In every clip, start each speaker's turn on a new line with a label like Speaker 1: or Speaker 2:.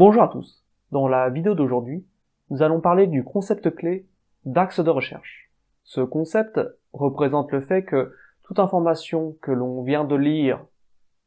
Speaker 1: Bonjour à tous. Dans la vidéo d'aujourd'hui, nous allons parler du concept clé d'axe de recherche. Ce concept représente le fait que toute information que l'on vient de lire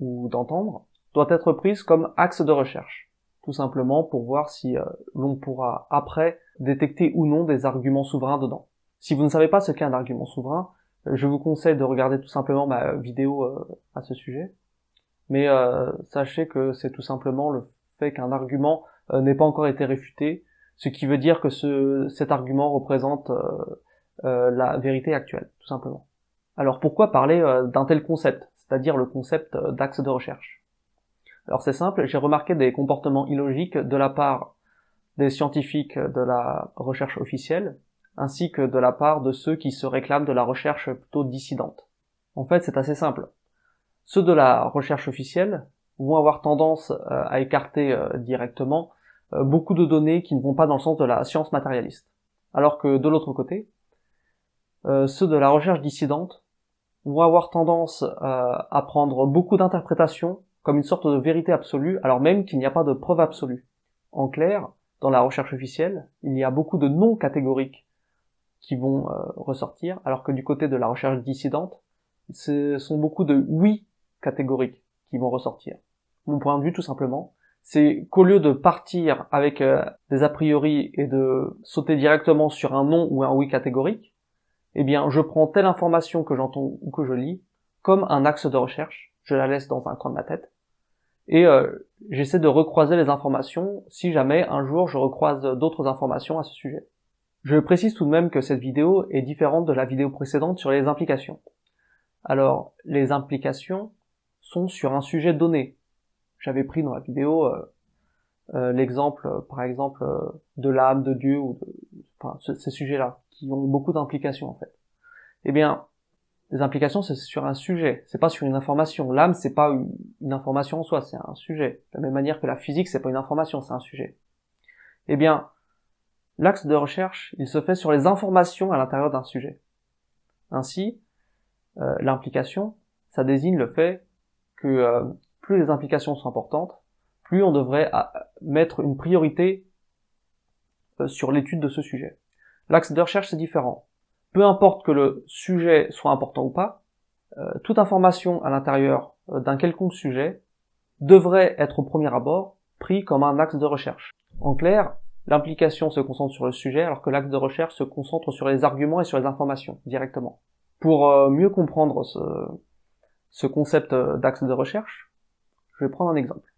Speaker 1: ou d'entendre doit être prise comme axe de recherche, tout simplement pour voir si l'on pourra après détecter ou non des arguments souverains dedans. Si vous ne savez pas ce qu'est un argument souverain, je vous conseille de regarder tout simplement ma vidéo à ce sujet. Mais sachez que c'est tout simplement le fait qu'un argument n'ait pas encore été réfuté, ce qui veut dire que cet argument représente la vérité actuelle, tout simplement. Alors pourquoi parler d'un tel concept, c'est-à-dire le concept d'axe de recherche? Alors c'est simple, j'ai remarqué des comportements illogiques de la part des scientifiques de la recherche officielle, ainsi que de la part de ceux qui se réclament de la recherche plutôt dissidente. En fait, c'est assez simple. Ceux de la recherche officielle vont avoir tendance à écarter directement beaucoup de données qui ne vont pas dans le sens de la science matérialiste. Alors que de l'autre côté, ceux de la recherche dissidente vont avoir tendance à prendre beaucoup d'interprétations comme une sorte de vérité absolue, alors même qu'il n'y a pas de preuve absolue. En clair, dans la recherche officielle, il y a beaucoup de non catégoriques qui vont ressortir, alors que du côté de la recherche dissidente, ce sont beaucoup de oui catégoriques qui vont ressortir. Mon point de vue, tout simplement, c'est qu'au lieu de partir avec des a priori et de sauter directement sur un non ou un oui catégorique, eh bien, je prends telle information que j'entends ou que je lis comme un axe de recherche, je la laisse dans un coin de ma tête, et j'essaie de recroiser les informations si jamais un jour je recroise d'autres informations à ce sujet. Je précise tout de même que cette vidéo est différente de la vidéo précédente sur les implications. Alors, les implications sont sur un sujet donné. J'avais pris dans la vidéo l'exemple, par exemple, de l'âme, de Dieu, ou ces sujets-là, qui ont beaucoup d'implications en fait. Eh bien, les implications, c'est sur un sujet, c'est pas sur une information. L'âme, c'est pas une information en soi, c'est un sujet. De la même manière que la physique, c'est pas une information, c'est un sujet. Eh bien, l'axe de recherche, il se fait sur les informations à l'intérieur d'un sujet. Ainsi, l'implication, ça désigne le fait que plus les implications sont importantes, plus on devrait mettre une priorité sur l'étude de ce sujet. L'axe de recherche, c'est différent. Peu importe que le sujet soit important ou pas, toute information à l'intérieur d'un quelconque sujet devrait être au premier abord pris comme un axe de recherche. En clair, l'implication se concentre sur le sujet alors que l'axe de recherche se concentre sur les arguments et sur les informations directement. Pour mieux comprendre ce concept d'axe de recherche, je vais prendre un exemple.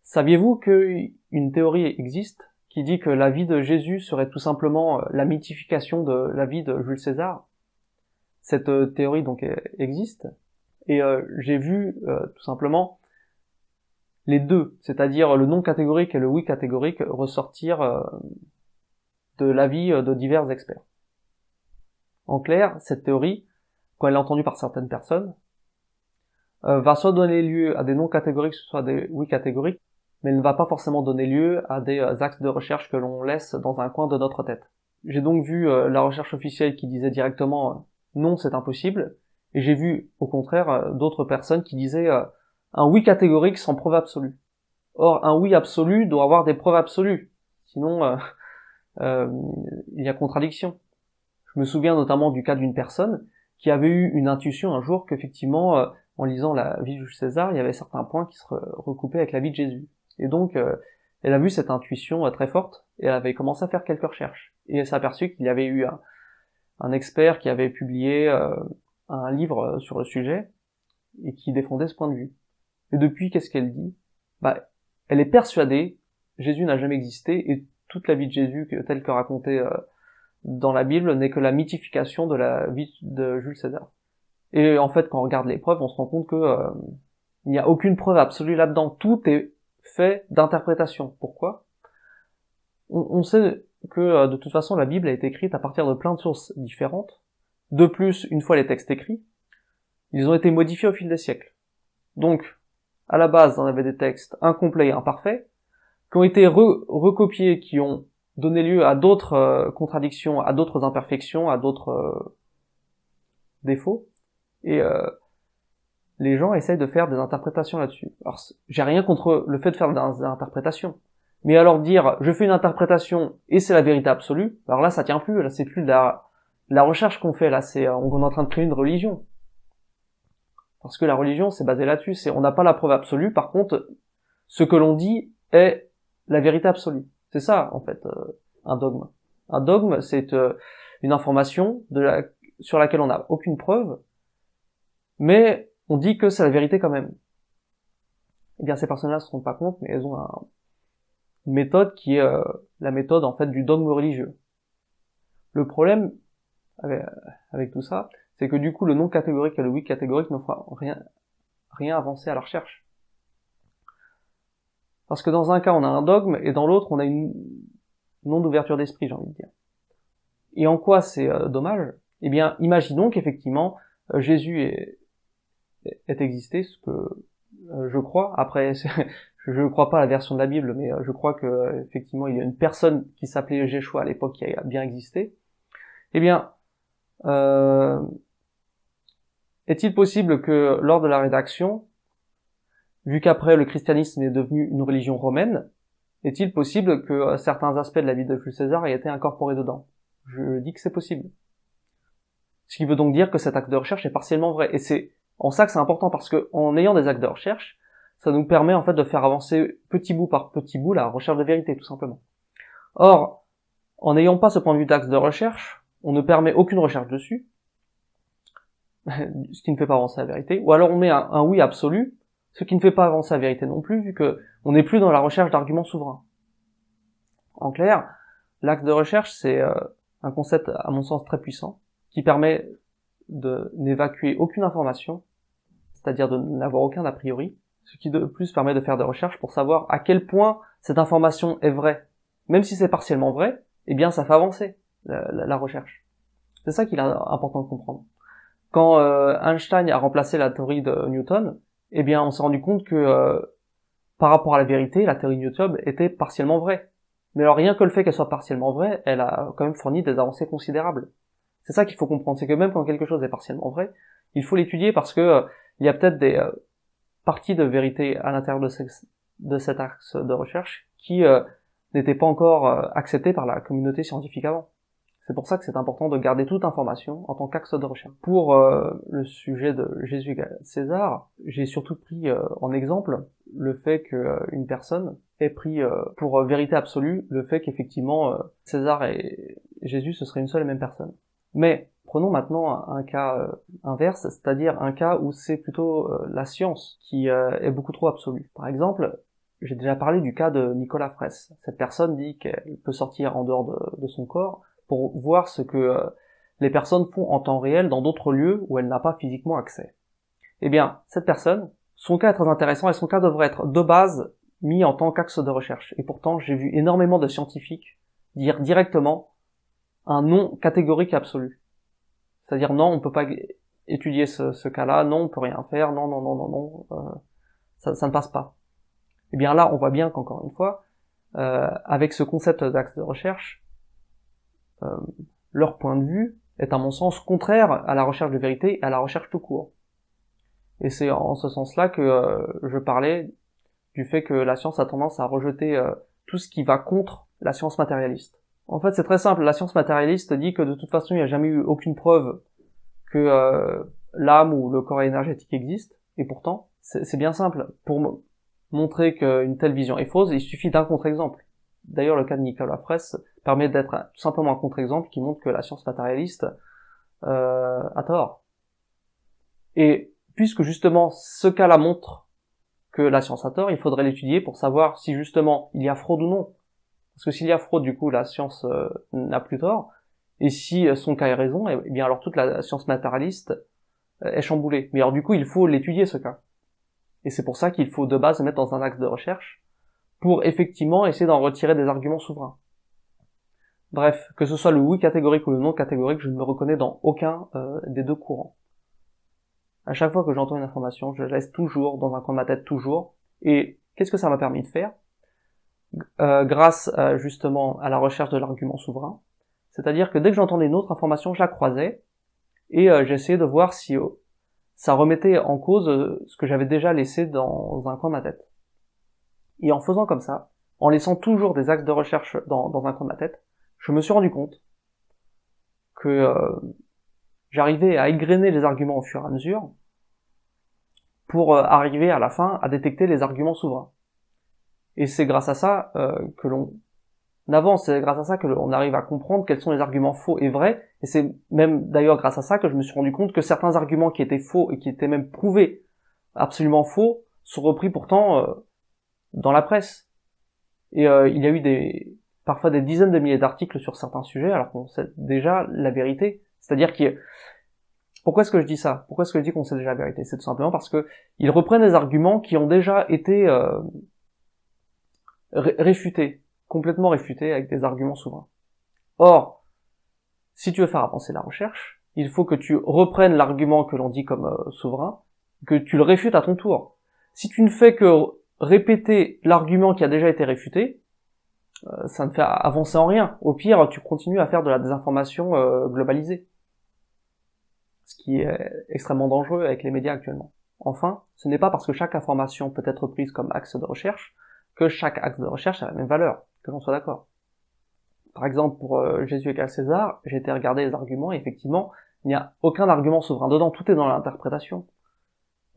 Speaker 1: Saviez-vous qu'une théorie existe qui dit que la vie de Jésus serait tout simplement la mythification de la vie de Jules César? Cette théorie donc existe, et j'ai vu tout simplement les deux, c'est-à-dire le non catégorique et le oui catégorique, ressortir de l'avis de divers experts. En clair, cette théorie, quand elle est entendue par certaines personnes, va soit donner lieu à des non catégoriques, soit des oui catégoriques, mais elle ne va pas forcément donner lieu à des axes de recherche que l'on laisse dans un coin de notre tête. J'ai donc vu la recherche officielle qui disait directement non, c'est impossible, et j'ai vu au contraire d'autres personnes qui disaient un oui catégorique sans preuve absolue. Or, un oui absolu doit avoir des preuves absolues, sinon il y a contradiction. Je me souviens notamment du cas d'une personne qui avait eu une intuition un jour qu'effectivement, en lisant la vie de Jules César, il y avait certains points qui se recoupaient avec la vie de Jésus. Et donc, elle a vu cette intuition très forte, et elle avait commencé à faire quelques recherches. Et elle s'est aperçue qu'il y avait eu un expert qui avait publié un livre sur le sujet, et qui défendait ce point de vue. Et depuis, qu'est-ce qu'elle dit? Elle est persuadée, Jésus n'a jamais existé, et toute la vie de Jésus, telle que racontée dans la Bible, n'est que la mythification de la vie de Jules César. Et en fait, quand on regarde les preuves, on se rend compte que il n'y a aucune preuve absolue là-dedans. Tout est fait d'interprétation. Pourquoi? On sait que de toute façon, la Bible a été écrite à partir de plein de sources différentes. De plus, une fois les textes écrits, ils ont été modifiés au fil des siècles. Donc, à la base, on avait des textes incomplets et imparfaits, qui ont été recopiés, qui ont donné lieu à d'autres contradictions, à d'autres imperfections, à d'autres défauts, et les gens essayent de faire des interprétations là-dessus. Alors, j'ai rien contre le fait de faire des interprétations, Mais alors dire je fais une interprétation et c'est la vérité absolue, alors là ça tient plus, là c'est plus de la recherche qu'on fait, là c'est on est en train de créer une religion. Parce que la religion c'est basé là-dessus, c'est on n'a pas la preuve absolue, par contre ce que l'on dit est la vérité absolue. C'est ça en fait un dogme. Un dogme c'est une information sur laquelle on n'a aucune preuve, mais on dit que c'est la vérité quand même. Eh bien ces personnes-là se rendent pas compte, mais elles ont une méthode qui est la méthode en fait du dogme religieux. Le problème avec tout ça, c'est que du coup le non catégorique et le oui catégorique ne font rien avancer à la recherche. Parce que dans un cas on a un dogme et dans l'autre on a une non d'ouverture d'esprit, j'ai envie de dire. Et en quoi c'est dommage? Eh bien imaginons qu'effectivement Jésus ait existé, ce que je crois. Après je crois pas à la version de la Bible, mais je crois que effectivement il y a une personne qui s'appelait Jéchoua à l'époque qui a bien existé. Eh bien, est-il possible que lors de la rédaction, vu qu'après le christianisme est devenu une religion romaine, est-il possible que certains aspects de la vie de Jules César aient été incorporés dedans? Je dis que c'est possible. Ce qui veut donc dire que cet acte de recherche est partiellement vrai. Et c'est en ça que c'est important, parce que en ayant des actes de recherche, ça nous permet en fait de faire avancer petit bout par petit bout la recherche de vérité, tout simplement. Or, en n'ayant pas ce point de vue d'axe de recherche, on ne permet aucune recherche dessus, ce qui ne fait pas avancer la vérité, ou alors on met un oui absolu, ce qui ne fait pas avancer la vérité non plus, vu que on n'est plus dans la recherche d'arguments souverains. En clair, l'axe de recherche, c'est un concept, à mon sens, très puissant, qui permet de n'évacuer aucune information, c'est-à-dire de n'avoir aucun a priori, ce qui de plus permet de faire des recherches pour savoir à quel point cette information est vraie. Même si c'est partiellement vrai, eh bien ça fait avancer la recherche. C'est ça qu'il est important de comprendre. Quand Einstein a remplacé la théorie de Newton, eh bien on s'est rendu compte que par rapport à la vérité, la théorie de Newton était partiellement vraie. Mais alors rien que le fait qu'elle soit partiellement vraie, elle a quand même fourni des avancées considérables. C'est ça qu'il faut comprendre, c'est que même quand quelque chose est partiellement vrai, il faut l'étudier parce que il y a peut-être des parties de vérité à l'intérieur de cet axe de recherche qui n'étaient pas encore acceptées par la communauté scientifique avant. C'est pour ça que c'est important de garder toute information en tant qu'axe de recherche. Pour le sujet de Jésus César, j'ai surtout pris en exemple le fait qu'une personne ait pris pour vérité absolue le fait qu'effectivement César et Jésus ce serait une seule et même personne. Mais prenons maintenant un cas inverse, c'est-à-dire un cas où c'est plutôt la science qui est beaucoup trop absolue. Par exemple, j'ai déjà parlé du cas de Nicolas Fraisse. Cette personne dit qu'elle peut sortir en dehors de son corps pour voir ce que les personnes font en temps réel dans d'autres lieux où elle n'a pas physiquement accès. Eh bien, cette personne, son cas est très intéressant et son cas devrait être de base mis en tant qu'axe de recherche. Et pourtant, j'ai vu énormément de scientifiques dire directement un non catégorique absolu. C'est-à-dire non, on peut pas étudier ce cas-là, non, on peut rien faire, non, ça ne passe pas. Eh bien là, on voit bien qu'encore une fois, avec ce concept d'axe de recherche, leur point de vue est à mon sens contraire à la recherche de vérité et à la recherche tout court. Et c'est en ce sens-là que je parlais du fait que la science a tendance à rejeter tout ce qui va contre la science matérialiste. En fait, c'est très simple, la science matérialiste dit que de toute façon, il n'y a jamais eu aucune preuve que l'âme ou le corps énergétique existe, et pourtant, c'est bien simple. Pour montrer qu'une telle vision est fausse, il suffit d'un contre-exemple. D'ailleurs, le cas de Nicolas Fraisse permet d'être tout simplement un contre-exemple qui montre que la science matérialiste a tort. Et puisque justement ce cas-là montre que la science a tort, il faudrait l'étudier pour savoir si justement il y a fraude ou non. Parce que s'il y a fraude, du coup, la science n'a plus tort. Et si son cas est raison, eh bien alors toute la science matérialiste est chamboulée. Mais alors du coup, il faut l'étudier ce cas. Et c'est pour ça qu'il faut de base se mettre dans un axe de recherche pour effectivement essayer d'en retirer des arguments souverains. Bref, que ce soit le oui catégorique ou le non catégorique, je ne me reconnais dans aucun des deux courants. À chaque fois que j'entends une information, je la laisse toujours dans un coin de ma tête, toujours. Et qu'est-ce que ça m'a permis de faire grâce justement à la recherche de l'argument souverain? C'est-à-dire que dès que j'entendais une autre information, je la croisais et j'essayais de voir si ça remettait en cause ce que j'avais déjà laissé dans un coin de ma tête. Et en faisant comme ça, en laissant toujours des axes de recherche dans un coin de ma tête, je me suis rendu compte que j'arrivais à égrener les arguments au fur et à mesure pour arriver à la fin à détecter les arguments souverains. Et c'est grâce à ça que l'on avance, c'est grâce à ça que l'on arrive à comprendre quels sont les arguments faux et vrais, et c'est même d'ailleurs grâce à ça que je me suis rendu compte que certains arguments qui étaient faux et qui étaient même prouvés absolument faux sont repris pourtant dans la presse. Et il y a eu parfois des dizaines de milliers d'articles sur certains sujets alors qu'on sait déjà la vérité. C'est-à-dire pourquoi est-ce que je dis ça? Pourquoi est-ce que je dis qu'on sait déjà la vérité? C'est tout simplement parce que ils reprennent des arguments qui ont déjà été réfutés, complètement réfutés avec des arguments souverains. Or, si tu veux faire avancer la recherche, il faut que tu reprennes l'argument que l'on dit comme souverain, que tu le réfutes à ton tour. Si tu ne fais que répéter l'argument qui a déjà été réfuté, ça ne fait avancer en rien. Au pire, tu continues à faire de la désinformation globalisée. Ce qui est extrêmement dangereux avec les médias actuellement. Enfin, ce n'est pas parce que chaque information peut être prise comme axe de recherche que chaque axe de recherche a la même valeur, que l'on soit d'accord. Par exemple, pour Jésus égale César, j'ai été regarder les arguments et effectivement, il n'y a aucun argument souverain dedans, tout est dans l'interprétation.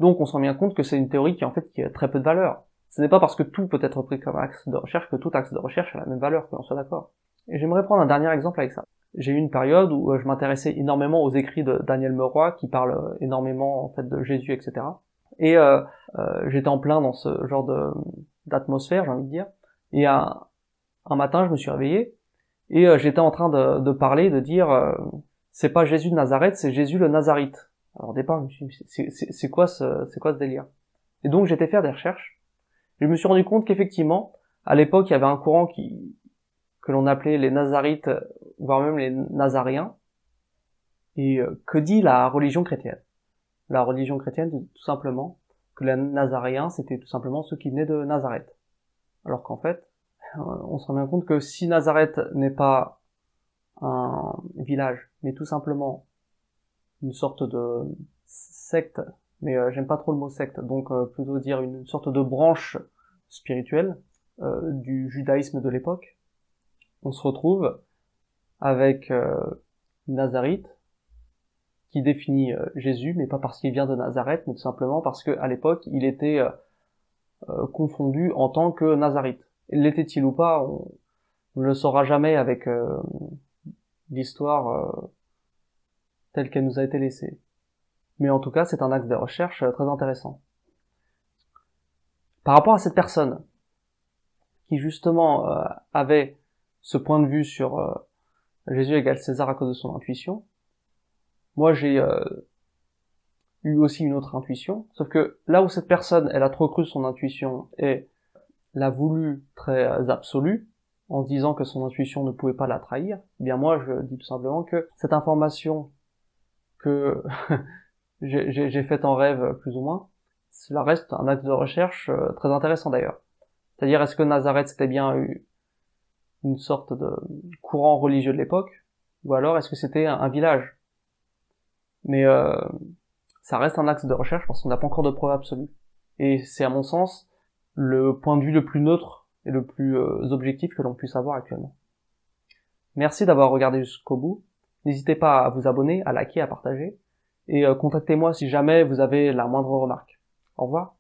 Speaker 1: Donc on se rend bien compte que c'est une théorie qui a très peu de valeur. Ce n'est pas parce que tout peut être pris comme axe de recherche que tout axe de recherche a la même valeur, que l'on soit d'accord. Et j'aimerais prendre un dernier exemple avec ça. J'ai eu une période où je m'intéressais énormément aux écrits de Daniel Meroy, qui parle énormément en fait de Jésus, etc. Et j'étais en plein dans ce genre d'atmosphère, j'ai envie de dire. Et un matin, je me suis réveillé et j'étais en train de parler, de dire c'est pas Jésus de Nazareth, c'est Jésus le Nazarite. Alors au départ, je me suis dit, c'est quoi ce délire? Et donc j'étais faire des recherches. Et je me suis rendu compte qu'effectivement, à l'époque, il y avait un courant que l'on appelait les Nazarites, voire même les Nazaréens. Et que dit la religion chrétienne? La religion chrétienne dit tout simplement que les Nazaréens, c'était tout simplement ceux qui venaient de Nazareth. Alors qu'en fait, on se rend bien compte que si Nazareth n'est pas un village, mais tout simplement une sorte de secte, mais j'aime pas trop le mot secte, donc plutôt dire une sorte de branche spirituelle du judaïsme de l'époque, on se retrouve avec Nazarite, qui définit Jésus, mais pas parce qu'il vient de Nazareth, mais tout simplement parce que à l'époque, il était confondu en tant que Nazarite. L'était-il ou pas, on ne le saura jamais avec l'histoire telle qu'elle nous a été laissée. Mais en tout cas, c'est un axe de recherche très intéressant. Par rapport à cette personne qui justement avait ce point de vue sur Jésus égale César à cause de son intuition, moi j'ai eu aussi une autre intuition, sauf que là où cette personne, elle a trop cru son intuition et l'a voulu très absolue, en se disant que son intuition ne pouvait pas la trahir, eh bien moi je dis tout simplement que cette information que j'ai faite en rêve plus ou moins, cela reste un axe de recherche très intéressant d'ailleurs. C'est-à-dire, est-ce que Nazareth c'était bien une sorte de courant religieux de l'époque, ou alors est-ce que c'était un village? Mais ça reste un axe de recherche parce qu'on n'a pas encore de preuve absolue. Et c'est à mon sens le point de vue le plus neutre et le plus objectif que l'on puisse avoir actuellement. Merci d'avoir regardé jusqu'au bout. N'hésitez pas à vous abonner, à liker, à partager. Et contactez-moi si jamais vous avez la moindre remarque. Au revoir.